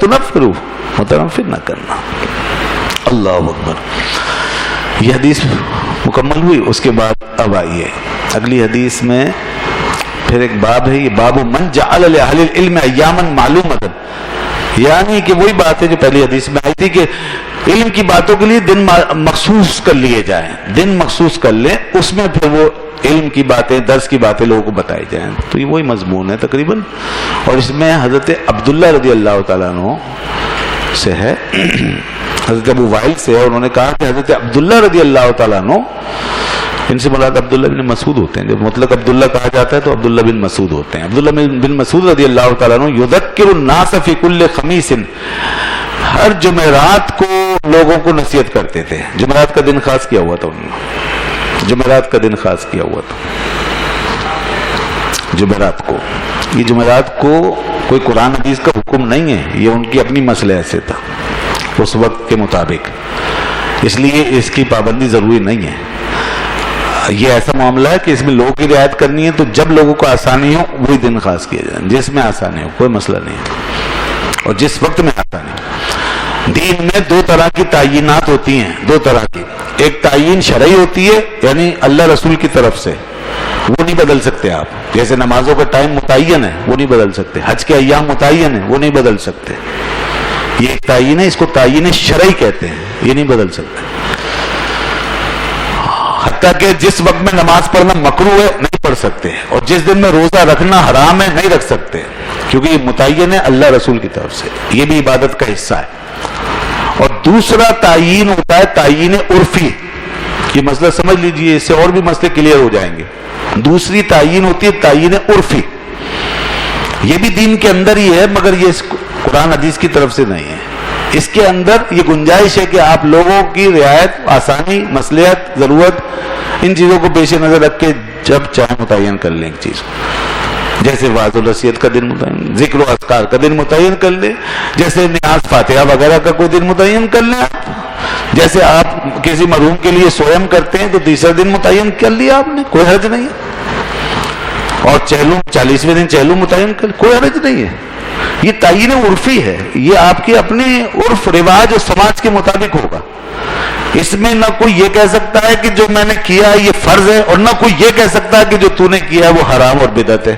تنفروا، متنفر نہ کرنا. اللہ اکبر. یہ حدیث مکمل ہوئی. اس کے بعد اب آئیے اگلی حدیث میں پھر ایک باب ہے، یہ باب من جعل لأہل العلم ایاما معلومۃ، یعنی کہ وہی بات ہے جو پہلی حدیث میں آئی تھی کہ علم کی باتوں کے لیے دن مخصوص کر لیے جائیں، دن مخصوص کر لیں، اس میں پھر وہ علم کی باتیں، درس کی باتیں لوگوں کو بتائی جائیں. تو یہ وہی مضمون ہے تقریباً. اور اس میں حضرت عبداللہ رضی اللہ تعالیٰ عنہ سے ہے، حضرت ابو وائل سے ہے. انہوں نے کہا کہ حضرت عبداللہ رضی اللہ تعالیٰ عنہ، ان سے مراد عبداللہ بن مسعود ہوتے ہیں. جب مطلق عبداللہ کہا جاتا ہے تو عبداللہ بن مسعود ہوتے ہیں. عبداللہ بن مسعود رضی اللہ تعالیٰ عنہ یذکر الناس فی کل خمیس، ہر جمعرات کو لوگوں کو نصیحت کرتے تھے. جمعرات کا دن خاص کیا ہوا تھا انہوں نے، جمعرات کا دن خاص کیا ہوا تھا. جمعرات کو، یہ جمعرات کو کوئی قرآن حدیث کا حکم نہیں ہے، یہ ان کی اپنی مسئلہ سے تھا اس وقت کے مطابق، اس لیے اس کی پابندی ضروری نہیں ہے. یہ ایسا معاملہ ہے کہ اس میں لوگوں کی رعایت کرنی ہے، تو جب لوگوں کو آسانی ہو وہی دن خاص کیا جائے، جس میں آسانی ہو، کوئی مسئلہ نہیں ہے، اور جس وقت میں آسانی ہو. دین میں دو طرح کی تعینات ہوتی ہیں، دو طرح کی. ایک تعین شرعی ہوتی ہے، یعنی اللہ رسول کی طرف سے، وہ نہیں بدل سکتے آپ. جیسے نمازوں کا ٹائم متعین ہے، وہ نہیں بدل سکتے. حج کے ایام متعین ہیں، وہ نہیں بدل سکتے. یہ ایک تعین ہے، اس کو تعین شرعی کہتے ہیں، یہ نہیں بدل سکتے. حتیٰ کہ جس وقت میں نماز پڑھنا مکروہ ہے نہیں پڑھ سکتے، اور جس دن میں روزہ رکھنا حرام ہے نہیں رکھ سکتے، کیونکہ یہ متعین ہے اللہ رسول کی طرف سے. یہ بھی عبادت کا حصہ ہے. اور دوسرا تعین ہوتا ہے تعین عرفی. یہ مسئلہ سمجھ لیجئے، اس سے اور بھی مسئلے کلیئر ہو جائیں گے. دوسری تعین ہوتی ہے تعین عرفی. یہ بھی دین کے اندر ہی ہے، مگر یہ قرآن حدیث کی طرف سے نہیں ہے. اس کے اندر یہ گنجائش ہے کہ آپ لوگوں کی رعایت، آسانی، مصلحت، ضرورت، ان چیزوں کو پیش نظر رکھ کے جب چاہے متعین کر لیں ایک چیز کو. جیسے وعظ و نصیحت کا دن متعین، ذکر و اذکار کا دن متعین کر لیں، جیسے نیاز فاتحہ وغیرہ کا کوئی دن متعین کر لیں. جیسے آپ کسی مرحوم کے لیے سویم کرتے ہیں تو تیسرا دن متعین کر لیا آپ نے، کوئی حرج نہیں ہے. اور چہلم 40ویں دن چہلم متعین کر، کوئی حرج نہیں ہے. یہ تعین عرفی ہے، یہ آپ کے اپنے عرف رواج اور سماج کے مطابق ہوگا. اس میں نہ کوئی یہ کہہ سکتا ہے کہ جو میں نے کیا یہ فرض ہے، اور نہ کوئی یہ کہہ سکتا ہے کہ جو تو نے کیا ہے وہ حرام اور بدعت ہے.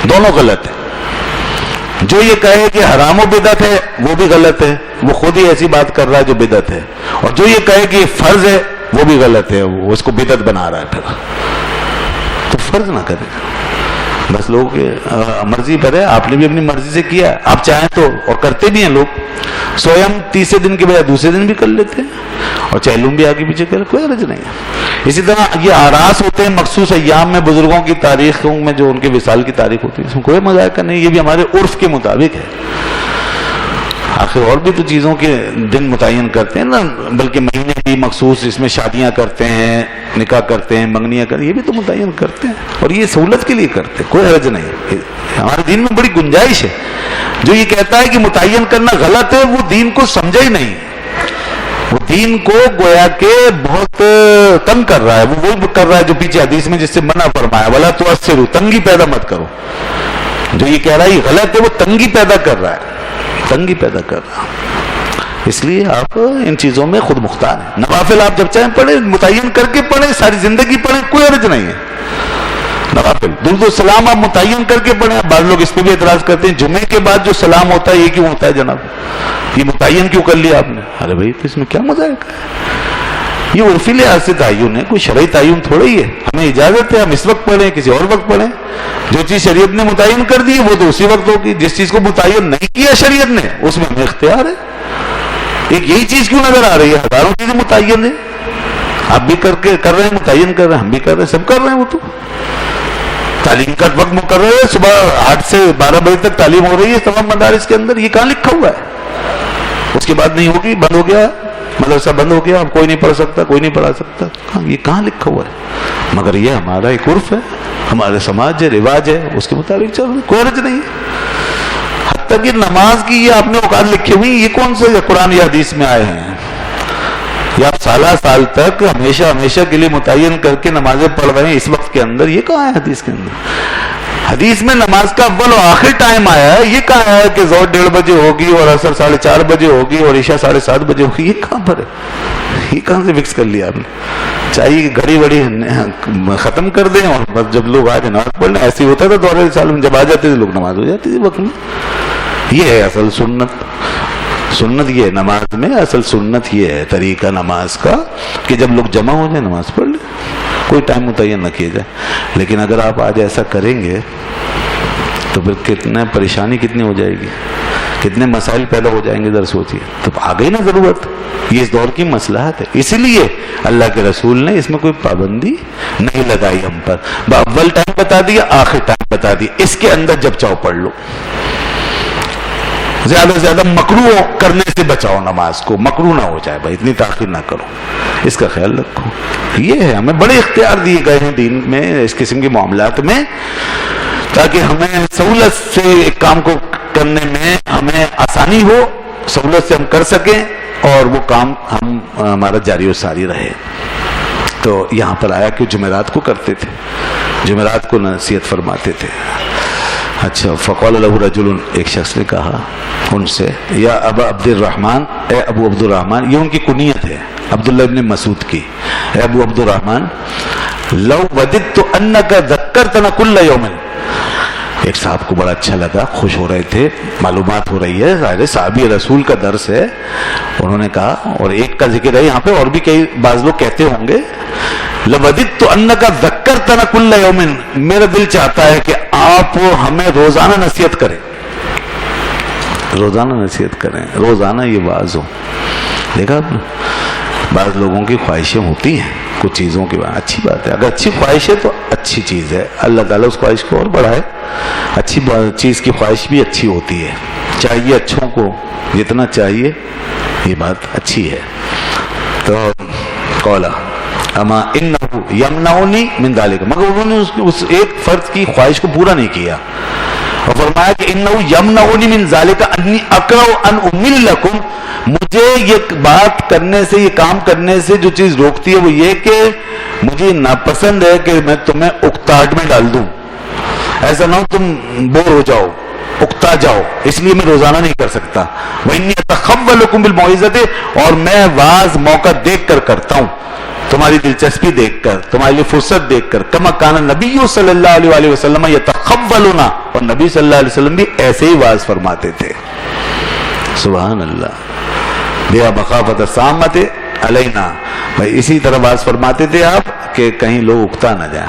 دونوں غلط ہے. جو یہ کہے کہ حرام و بدعت ہے وہ بھی غلط ہے، وہ خود ہی ایسی بات کر رہا ہے جو بدعت ہے. اور جو یہ کہے کہ یہ فرض ہے وہ بھی غلط ہے، وہ اس کو بدعت بنا رہا ہے. پھر تو فرض نہ کرے، بس لوگوں کی مرضی پر ہے. آپ نے بھی اپنی مرضی سے کیا، آپ چاہیں تو، اور کرتے بھی ہیں لوگ، سویم تیسرے دن کے بجائے دوسرے دن بھی کر لیتے ہیں، اور چہلم بھی آگے پیچھے کرے، کوئی حرج نہیں ہے. اسی طرح یہ آراس ہوتے ہیں مخصوص ایام میں، بزرگوں کی تاریخوں میں جو ان کے وصال کی تاریخ ہوتی ہے، اس میں کوئی مذائقہ نہیں. یہ بھی ہمارے عرف کے مطابق ہے. آخر اور بھی تو چیزوں کے دن متعین کرتے ہیں نا، بلکہ مہینے بھی مخصوص، اس میں شادیاں کرتے ہیں، نکاح کرتے ہیں، منگنیاں کرتے ہیں، یہ بھی تو متعین کرتے ہیں، اور یہ سہولت کے لیے کرتے ہیں، کوئی حرج نہیں. ہمارے دین میں بڑی گنجائش ہے. جو یہ کہتا ہے کہ متعین کرنا غلط ہے، وہ دین کو سمجھا ہی نہیں. وہ دین کو گویا کہ بہت تنگ کر رہا ہے. وہ وہی کر رہا ہے جو پیچھے حدیث میں جس سے منع فرمایا، وَلَا تُعَسِّرُوا، تنگی پیدا مت کرو. جو یہ کہہ رہا ہے یہ غلط ہے، وہ تنگی پیدا کر رہا ہے، تنگی پیدا کر رہا ہے. اس لیے آپ ان چیزوں میں خود مختار ہیں. نوافل آپ جب چاہیں پڑھیں، متعین کر کے پڑھیں، ساری زندگی پڑھیں، کوئی حرج نہیں ہے. نوافل درود و سلام آپ متعین کر کے پڑھیں. بعض لوگ اس پہ بھی اعتراض کرتے ہیں، جمعے کے بعد جو سلام ہوتا ہے یہ کیوں ہوتا ہے جناب؟ یہ متعین کیوں کر لیا آپ نے؟ ارے بھائی تو اس میں کیا مذائقہ ہے؟ یہ عرفی لحاظ سے تعین ہے، کوئی شرعی تعین تھوڑا ہی ہے. ہمیں اجازت ہے ہم اس وقت پڑھیں، کسی اور وقت پڑھیں. جو چیز شریعت نے متعین کر دی وہ تو اسی وقت ہوگی. جس چیز کو متعین نہیں کیا شریعت نے، اس میں ہمیں اختیار ہے. ایک یہی چیز کیوں نظر آ رہی ہے؟ ہزاروں چیزیں متعین ہیں. آپ بھی کر رہے ہیں، متعین کر رہے ہیں، ہم بھی کر رہے ہیں، سب کر رہے ہیں. وہ تو تعلیم کا وقت مقرر ہے، صبح 8 سے 12 بجے تک تعلیم ہو رہی ہے تمام مدارس کے اندر. یہ کہاں لکھا ہوا ہے؟ اس کے بعد نہیں ہوگی، بند ہو گیا مدرسہ، بند ہو گیا، اب کوئی نہیں پڑھ سکتا، کوئی نہیں پڑھا سکتا. یہ کہاں لکھا ہوا ہے؟ مگر یہ ہمارا ایک عرف ہے، ہمارے سماج ہے، رواج ہے، اس کے مطابق چل رہا ہے، کوئی حرج نہیں ہے. حتیٰ کہ نماز کی یہ آپ نے اوقات لکھی ہوئی، یہ کون سے قرآن یا حدیث میں آئے ہیں؟ یہ آپ سالہ سال تک ہمیشہ کے لیے متعین کر کے نمازیں پڑھ رہے ہیں اس وقت کے اندر، یہ کہاں ہے حدیث کے اندر؟ حدیث میں نماز کا اول و آخر ٹائم آیا ہے، یہ کہا ہے کہ ظہر 1:30 بجے ہوگی اور عصر 4:30 بجے ہوگی اور عشاء 7:30 بجے ہوگی، یہ کہاں پر ہے؟ یہ کہاں سے فکس کر لیا آپ نے؟ چاہیے گھڑی وڑی ختم کر دیں اور بس جب لوگ آ کے نماز پڑھ لیں. ایسے ہی ہوتا تھا دور رسالہ میں، جب آ جاتے تھے لوگ نماز ہو جاتی تھی وقت میں. یہ ہے اصل سنت. سنت یہ ہے نماز میں، اصل سنت یہ ہے طریقہ نماز کا کہ جب لوگ جمع ہو جائیں نماز پڑھ لیں، کوئی ٹائم متعین نہ کیا جائے. لیکن اگر آپ آج ایسا کریں گے تو پھر کتنا پریشانی کتنی ہو جائے گی، کتنے مسائل پیدا ہو جائیں گے. ذرا سوچیے. تو آ گئی نا ضرورت، یہ اس دور کی مصلحت ہے. اسی لیے اللہ کے رسول نے اس میں کوئی پابندی نہیں لگائی ہم پر. اول ٹائم بتا دیا، آخر ٹائم بتا دیا، اس کے اندر جب چاہو پڑھ لو. زیادہ سے زیادہ مکروہ کرنے سے بچاؤ نماز کو، مکروہ نہ ہو جائے بھائی، اتنی تاخیر نہ کرو، اس کا خیال رکھو. یہ ہے ہمیں بڑے اختیار دیے گئے ہیں دین میں اس قسم کے معاملات میں، تاکہ ہمیں سہولت سے ایک کام کو کرنے میں ہمیں آسانی ہو، سہولت سے ہم کر سکیں اور وہ کام ہمارا جاری و ساری رہے. تو یہاں پر آیا کہ جمعرات کو کرتے تھے، جمعرات کو نصیحت فرماتے تھے. اچھا. فقال له رجل، ایک شخص نے کہا ان سے، یا ابا عبد الرحمن، اے ابو عبد الرحمن، یہ ان کی کنیت ہے عبداللہ ابن مسعود کی، اے ابو عبد الرحمن، لو وددت انک ذکرتنا کل یوم. ایک صاحب کو بڑا اچھا لگا، خوش ہو رہے تھے، معلومات ہو رہی ہے، ظاہر صحابی رسول کا درس ہے. انہوں نے کہا، اور ایک کا ذکر ہے یہاں پہ، اور بھی کئی بعض لوگ کہتے ہوں گے، لوددت انک ذکرتنا کل یوم، میرا دل چاہتا ہے کہ آپ ہمیں روزانہ نصیحت کریں، روزانہ نصیحت کریں، روزانہ یہ واعظ ہو. دیکھا آپ نے، بعض لوگوں کی خواہشیں ہوتی ہیں کچھ چیزوں کی، اچھی بات ہے، اگر اچھی خواہش ہے تو اچھی چیز ہے، اللہ تعالیٰ اس خواہش کو اور بڑھائے. اچھی چیز کی خواہش بھی اچھی ہوتی ہے، چاہیے اچھوں کو جتنا چاہیے، یہ بات اچھی ہے. تو قولا اما انہ یمنعنی من ذلک، مگر انہوں نے اس ایک فرد کی خواہش کو پورا نہیں کیا اور فرمایا کہ انہ یمنعنی من ذلک انی اکرہ ان امل لکم، مجھے یہ بات کرنے سے، یہ کام کرنے سے جو چیز روکتی ہے وہ یہ کہ مجھے ناپسند ہے کہ میں تمہیں اکتاہٹ میں ڈال دوں، ایسا نہ ہو تم بور ہو جاؤ، اکتا جاؤ، اس لیے میں روزانہ نہیں کر سکتا. وانی اتخولکم بالموعظۃ، اور میں واعظ موقع دیکھ کر کرتا ہوں، تمہاری دلچسپی دیکھ کر، تمہارے لیے فرصت دیکھ کر. کما کان نبی صلی اللہ علیہ وسلم یتخولنا، اور نبی صلی اللہ علیہ وسلم بھی ایسے ہی واعظ فرماتے تھے. سبحان اللہ. بیا مخافت السامۃ علینا، بھائی اسی طرح واعظ فرماتے تھے آپ کہ کہیں لوگ اکتا نہ جائیں.